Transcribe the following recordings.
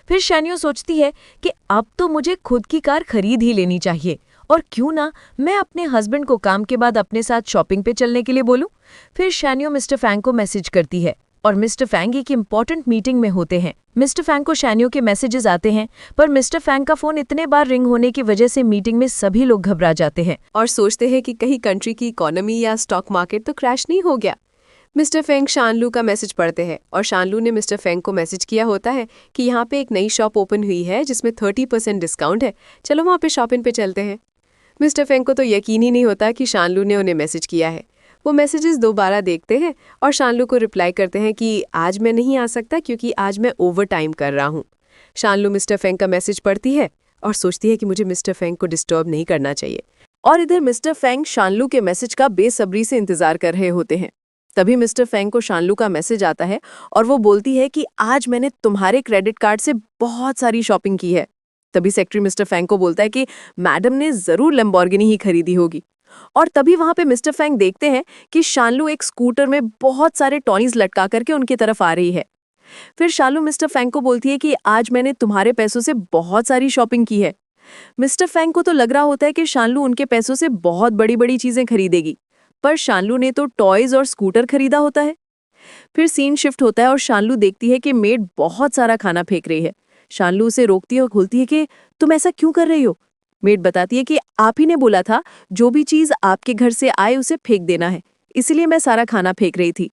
फिर शान्यू सोचती है कि अब तो मुझे खुद की कार खरीद ही लेनी चाहिए, और क्यों ना मैं अपने हस्बैंड को काम के बाद अपने साथ शॉपिंग पे चलने के लिए बोलूं। फिर शान्यू मिस्टर फैंग को मैसेज करती है और मिस्टर फैंग एक इम्पॉर्टेंट मीटिंग में होते हैं। मिस्टर फैंग को शान्यू के मैसेजेस आते हैं, पर मिस्टर फैंग का फोन इतने बार रिंग होने की वजह से मीटिंग में सभी लोग घबरा जाते हैं और सोचते हैं कि कहीं कंट्री की इकोनॉमी या स्टॉक मार्केट तो क्रैश नहीं हो गया। मिस्टर फेंग शानलू का मैसेज पढ़ते हैं और शानलू ने मिस्टर फेंग को मैसेज किया होता है कि यहाँ पे एक नई शॉप ओपन हुई है जिसमें 30% डिस्काउंट है, चलो वहाँ पे शॉपिंग पे चलते हैं। मिस्टर फेंग को तो यकीन ही नहीं होता कि शानलू ने उन्हें मैसेज किया है। वो मैसेजेस दोबारा देखते हैं और शानलू को रिप्लाई करते हैं कि आज मैं नहीं आ सकता क्योंकि आज मैं ओवर टाइम कर रहा हूँ। शानलू मिस्टर फेंग का मैसेज पढ़ती है और सोचती है कि मुझे मिस्टर फेंग को डिस्टर्ब नहीं करना चाहिए। और इधर मिस्टर फेंग शानलू के मैसेज का बेसब्री से इंतजार कर रहे होते हैं। तभी मिस्टर फेंग को शानलू का मैसेज आता है और वो बोलती है कि आज मैंने तुम्हारे क्रेडिट कार्ड से बहुत सारी शॉपिंग की है। तभी सेक्रेटरी मिस्टर फेंग को बोलता है कि मैडम ने जरूर लैम्बोर्गिनी ही खरीदी होगी। और तभी वहां पे मिस्टर फेंग देखते हैं कि शानलू एक स्कूटर में बहुत सारे टॉयज लटका करके उनकी तरफ आ रही है। फिर शानलू मिस्टर फेंग को बोलती है कि आज मैंने तुम्हारे पैसों से बहुत सारी शॉपिंग की है। मिस्टर फेंग को तो लग रहा होता है कि शानलू उनके पैसों से बहुत बड़ी बड़ी चीजें खरीदेगी, पर शानलू ने तो टॉयज और स्कूटर खरीदा होता है। फिर सीन शिफ्ट होता है और शानलू देखती है कि मेड बहुत सारा खाना फेंक रही है। शानलू उसे रोकती है और बोलती है कि तुम ऐसा क्यों कर रही हो। मेड बताती है कि आप ही ने बोला था जो भी चीज आपके घर से आए उसे फेंक देना है, इसीलिए मैं सारा खाना फेंक रही थी।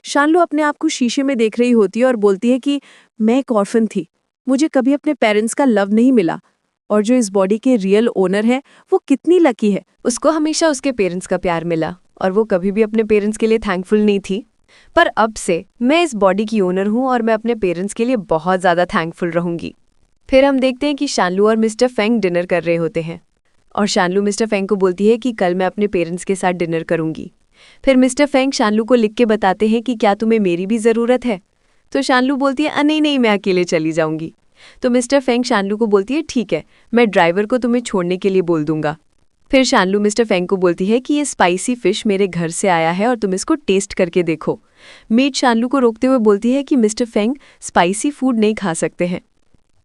शानलू अपने आप को शीशे में देख रही होती है और बोलती है कि मैं एक ऑर्फन थी, मुझे कभी अपने पेरेंट्स का लव नहीं मिला, और जो इस बॉडी के रियल ओनर है वो कितनी लकी है, उसको हमेशा उसके पेरेंट्स का प्यार मिला और वो कभी भी अपने पेरेंट्स के लिए थैंकफुल नहीं थी। पर अब से मैं इस बॉडी की ओनर हूँ और मैं अपने पेरेंट्स के लिए बहुत ज़्यादा थैंकफुल रहूंगी। फिर हम देखते हैं कि शानलू और मिस्टर फेंग डिनर कर रहे होते हैं और शानलू मिस्टर फेंग को बोलती है कि कल मैं अपने पेरेंट्स के साथ डिनर करूंगी। फिर मिस्टर फेंग शानलू को लिख के बताते हैं कि क्या तुम्हें मेरी भी ज़रूरत है। तो शानलू बोलती है नहीं नहीं, मैं अकेले चली जाऊंगी। तो मिस्टर फेंग शानलू को बोलती है ठीक है, मैं ड्राइवर को तुम्हें छोड़ने के लिए बोल दूंगा। फिर शानलू मिस्टर फेंग को बोलती है कि ये स्पाइसी फिश मेरे घर से आया है और तुम इसको टेस्ट करके देखो। मेड शानलू को रोकते हुए बोलती है कि मिस्टर फेंग स्पाइसी फूड नहीं खा सकते हैं।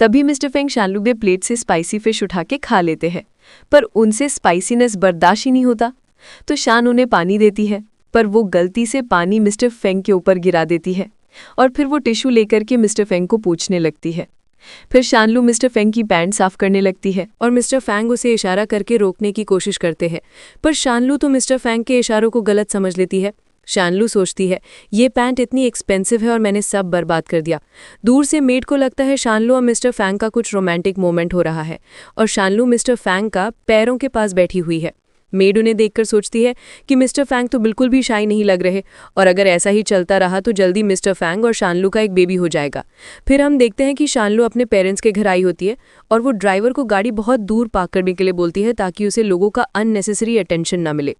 तभी मिस्टर फेंग शानलू के प्लेट से स्पाइसी फिश उठा के खा लेते हैं, पर उनसे स्पाइसीनेस बर्दाश्त ही नहीं होता। तो शान उन्हें पानी देती है, पर वो गलती से पानी मिस्टर फेंग के ऊपर गिरा देती है और फिर वो टिश्यू लेकर के मिस्टर फेंग को पूछने लगती है। फिर शानलू मिस्टर फेंग की पैंट साफ करने लगती है और मिस्टर फेंग उसे इशारा करके रोकने की कोशिश करते हैं, पर शानलू तो मिस्टर फेंग के इशारों को गलत समझ लेती है। शानलू सोचती है ये पैंट इतनी एक्सपेंसिव है और मैंने सब बर्बाद कर दिया। दूर से मेड को लगता है शानलू और मिस्टर फेंग का कुछ रोमांटिक मोमेंट हो रहा है और शानलू मिस्टर फेंग का पैरों के पास बैठी हुई है। मेड उन्हें देखकर सोचती है कि मिस्टर फेंग तो बिल्कुल भी शाई नहीं लग रहे और अगर ऐसा ही चलता रहा तो जल्दी मिस्टर फेंग और शानलू का एक बेबी हो जाएगा। फिर हम देखते हैं कि शानलू अपने पेरेंट्स के घर आई होती है और वो ड्राइवर को गाड़ी बहुत दूर पार्क करने के लिए बोलती है ताकि उसे लोगों का अननेसेसरी अटेंशन ना मिले।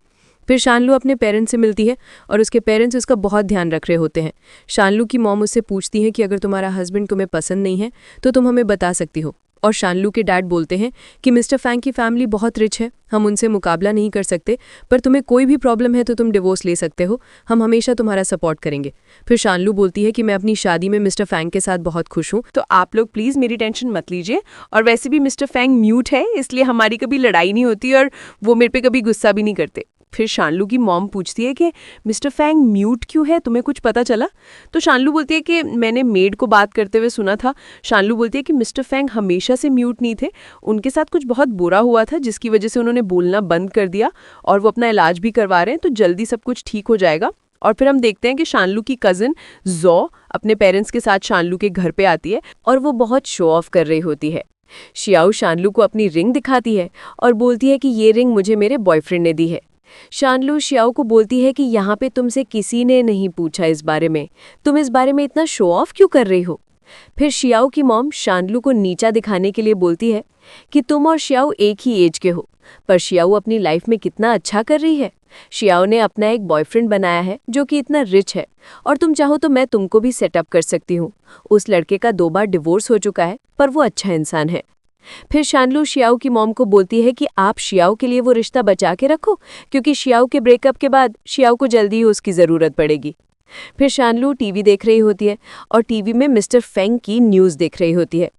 फिर शानलू अपने पेरेंट्स से मिलती है और उसके पेरेंट्स उसका बहुत ध्यान रख रहे होते हैं। शानलू की मॉम उससे पूछती है कि अगर तुम्हारा हस्बैंड तुम्हें पसंद नहीं है तो तुम हमें बता सकती हो, और शानलू के डैड बोलते हैं कि मिस्टर फेंग की फैमिली बहुत रिच है, हम उनसे मुकाबला नहीं कर सकते, पर तुम्हें कोई भी प्रॉब्लम है तो तुम डिवोर्स ले सकते हो, हम हमेशा तुम्हारा सपोर्ट करेंगे। फिर शानलू बोलती है कि मैं अपनी शादी में मिस्टर फेंग के साथ बहुत खुश हूँ, तो आप लोग प्लीज़ मेरी टेंशन मत लीजिए, और वैसे भी मिस्टर फेंग म्यूट है इसलिए हमारी कभी लड़ाई नहीं होती और वो मेरे पे कभी गुस्सा भी नहीं करते। फिर शानलू की मॉम पूछती है कि मिस्टर फेंग म्यूट क्यों है, तुम्हें कुछ पता चला? तो शानलू बोलती है कि मैंने मेड को बात करते हुए सुना था। शानलू बोलती है कि मिस्टर फेंग हमेशा से म्यूट नहीं थे, उनके साथ कुछ बहुत बुरा हुआ था जिसकी वजह से उन्होंने बोलना बंद कर दिया और वो अपना इलाज भी करवा रहे हैं, तो जल्दी सब कुछ ठीक हो जाएगा। और फिर हम देखते हैं कि शानलू की कज़न जॉ अपने पेरेंट्स के साथ शानलू के घर पे आती है और वो बहुत शो ऑफ कर रही होती है। शियाओ शानलू को अपनी रिंग दिखाती है और बोलती है कि ये रिंग मुझे मेरे बॉयफ्रेंड ने दी है। शानलू शियाओ को बोलती है कि यहाँ पे तुमसे किसी ने नहीं पूछा इस बारे में, तुम इस बारे में इतना शो ऑफ क्यों कर रही हो? फिर शियाओ की मॉम शानलू को नीचा दिखाने के लिए बोलती है कि तुम और शियाओ एक ही एज के हो, पर शियाओ अपनी लाइफ में कितना अच्छा कर रही है। शियाओ ने अपना एक बॉयफ्रेंड बनाया है जो कि इतना रिच है, और तुम चाहो तो मैं तुमको भी सेटअप कर सकती हूँ। उस लड़के का 2 बार डिवोर्स हो चुका है, पर वो अच्छा इंसान है। फिर शानलू शियाओ की मॉम को बोलती है कि आप शियाओ के लिए वो रिश्ता बचा के रखो, क्योंकि शियाओ के ब्रेकअप के बाद शियाओ को जल्दी ही उसकी ज़रूरत पड़ेगी। फिर शानलू टीवी देख रही होती है और टीवी में मिस्टर फेंग की न्यूज़ देख रही होती है।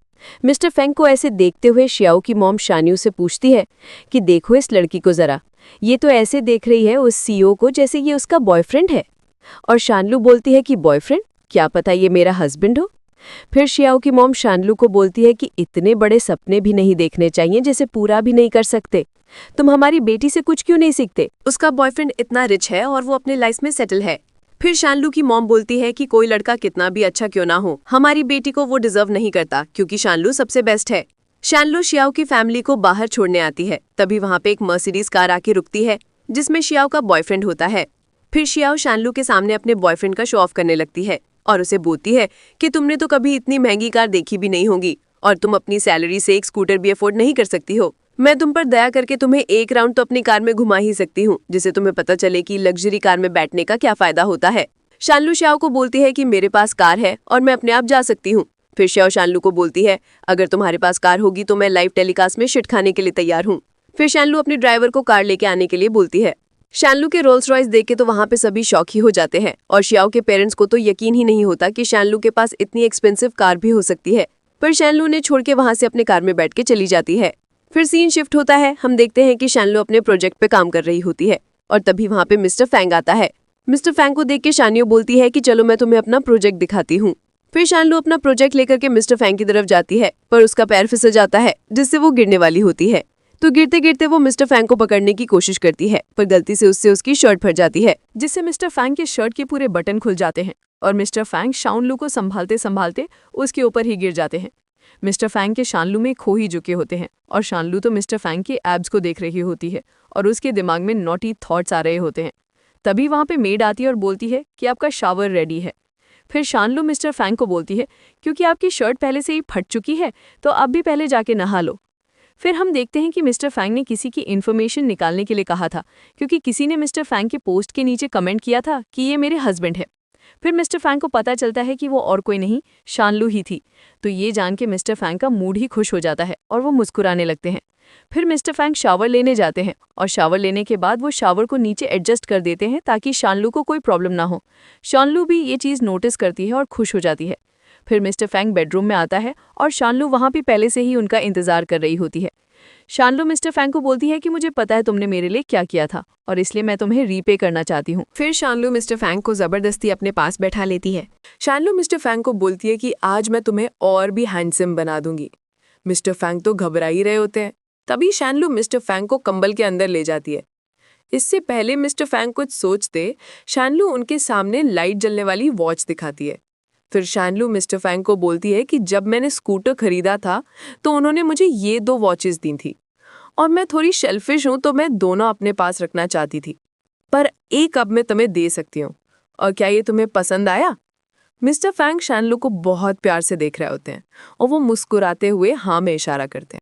मिस्टर फेंग को ऐसे देखते हुए शियाओ की मॉम शान्यू से पूछती है कि देखो इस लड़की को जरा, ये तो ऐसे देख रही है उस सीईओ को जैसे ये उसका बॉयफ्रेंड है। और शानलू बोलती है कि बॉयफ्रेंड, क्या पता ये मेरा हस्बैंड हो। फिर शियाओ की मॉम शानलू को बोलती है कि इतने बड़े सपने भी नहीं देखने चाहिए जिसे पूरा भी नहीं कर सकते। तुम हमारी बेटी से कुछ क्यों नहीं सीखते? उसका बॉयफ्रेंड इतना रिच है और वो अपने लाइफ में सेटल है। फिर शानलू की मॉम बोलती है कि कोई लड़का कितना भी अच्छा क्यों ना हो, हमारी बेटी को वो डिजर्व नहीं करता क्योंकि शानलू सबसे बेस्ट है। शानलू शियाओ की फैमिली को बाहर छोड़ने आती है। तभी वहाँ पे एक मर्सिडीज कार आके रुकती है जिसमें शियाओ का बॉयफ्रेंड होता है। फिर शियाओ शानलू के सामने अपने बॉयफ्रेंड का शो ऑफ करने लगती है और उसे बोलती है कि तुमने तो कभी इतनी महंगी कार देखी भी नहीं होगी और तुम अपनी सैलरी से एक स्कूटर भी अफोर्ड नहीं कर सकती हो। मैं तुम पर दया करके तुम्हें एक राउंड तो अपनी कार में घुमा ही सकती हूँ, जिससे तुम्हें पता चले कि लग्जरी कार में बैठने का क्या फायदा होता है। शानलू शियाओ को बोलती है कि मेरे पास कार है और मैं अपने आप जा सकती हूँ। फिर शियाओ शानलू को बोलती है अगर तुम्हारे पास कार होगी तो मैं लाइव टेलीकास्ट में शिट खाने के लिए तैयार हूँ। फिर शानलू अपने ड्राइवर को कार लेके आने के लिए बोलती है। शानलू के रोल्स रॉयस देख के तो वहाँ पे सभी शॉक ही हो जाते हैं और शियाओ के पेरेंट्स को तो यकीन ही नहीं होता कि शानलू के पास इतनी एक्सपेंसिव कार भी हो सकती है। पर शानलू ने छोड़ के वहाँ से अपने कार में बैठ के चली जाती है। फिर सीन शिफ्ट होता है। हम देखते हैं कि शानलू अपने प्रोजेक्ट पे काम कर रही होती है और तभी वहाँ पे मिस्टर फैंग आता है। मिस्टर फैंग को देख के शान्यू बोलती है कि चलो मैं तुम्हें अपना प्रोजेक्ट दिखाती हूँ। फिर शानलू अपना प्रोजेक्ट लेकर के मिस्टर फैंग की तरफ जाती है पर उसका पैर फिसल जाता है जिससे वो गिरने वाली होती है। तो गिरते गिरते वो मिस्टर फैंग को पकड़ने की कोशिश करती है पर गलती से उससे उसकी शर्ट फट जाती है, जिससे मिस्टर फैंग के शर्ट के पूरे बटन खुल जाते हैं और मिस्टर फैंग शानलू को संभालते संभालते उसके ऊपर ही गिर जाते हैं। मिस्टर फैंग के शानलू में खो ही चुके होते हैं और शानलू तो मिस्टर फैंग के एब्स को देख रही होती है और उसके दिमाग में नॉटी थॉट्स आ रहे होते हैं। तभी वहाँ पे मेड आती है और बोलती है कि आपका शावर रेडी है। फिर शानलू मिस्टर फैंग को बोलती है क्योंकि आपकी शर्ट पहले से ही फट चुकी है तो आप भी पहले जाके नहा लो। फिर हम देखते हैं कि मिस्टर फैंग ने किसी की इन्फॉर्मेशन निकालने के लिए कहा था क्योंकि किसी ने मिस्टर फैंग के पोस्ट के नीचे कमेंट किया था कि ये मेरे हस्बैंड है। फिर मिस्टर फैंग को पता चलता है कि वो और कोई नहीं शानलू ही थी। तो ये जान के मिस्टर फैंग का मूड ही खुश हो जाता है और वो मुस्कुराने लगते हैं। फिर मिस्टर फैंग शावर लेने जाते हैं और शावर लेने के बाद वो शावर को नीचे एडजस्ट कर देते हैं ताकि शानलू को कोई प्रॉब्लम ना हो। शानलू भी ये चीज़ नोटिस करती है और खुश हो जाती है। फिर मिस्टर फैंग बेडरूम में आता है और शानलू वहाँ भी पहले से ही उनका इंतजार कर रही होती है। शानलू मिस्टर फैंग को बोलती है कि मुझे पता है तुमने मेरे लिए क्या किया था और इसलिए मैं तुम्हें रीपे करना चाहती हूँ। फिर शानलू मिस्टर फैंग को जबरदस्ती अपने पास बैठा लेती है। शानलू मिस्टर फैंग को बोलती है कि आज मैं तुम्हें और भी हैंडसम बना दूंगी। मिस्टर फैंग तो घबरा ही रहे होते हैं। तभी शानलू मिस्टर फैंग को कंबल के अंदर ले जाती है। इससे पहले मिस्टर फैंग कुछ सोचते शानलू उनके सामने लाइट जलने वाली वॉच दिखाती है। फिर शानलू मिस्टर फैंग को बोलती है कि जब मैंने स्कूटर खरीदा था तो उन्होंने मुझे ये 2 वॉचेस दी थी और मैं थोड़ी शेल्फिश हूँ तो मैं दोनों अपने पास रखना चाहती थी, पर एक अब मैं तुम्हें दे सकती हूँ और क्या ये तुम्हें पसंद आया? मिस्टर फैंग शानलू को बहुत प्यार से देख रहे होते हैं और वो मुस्कुराते हुए हाँ में इशारा करते हैं।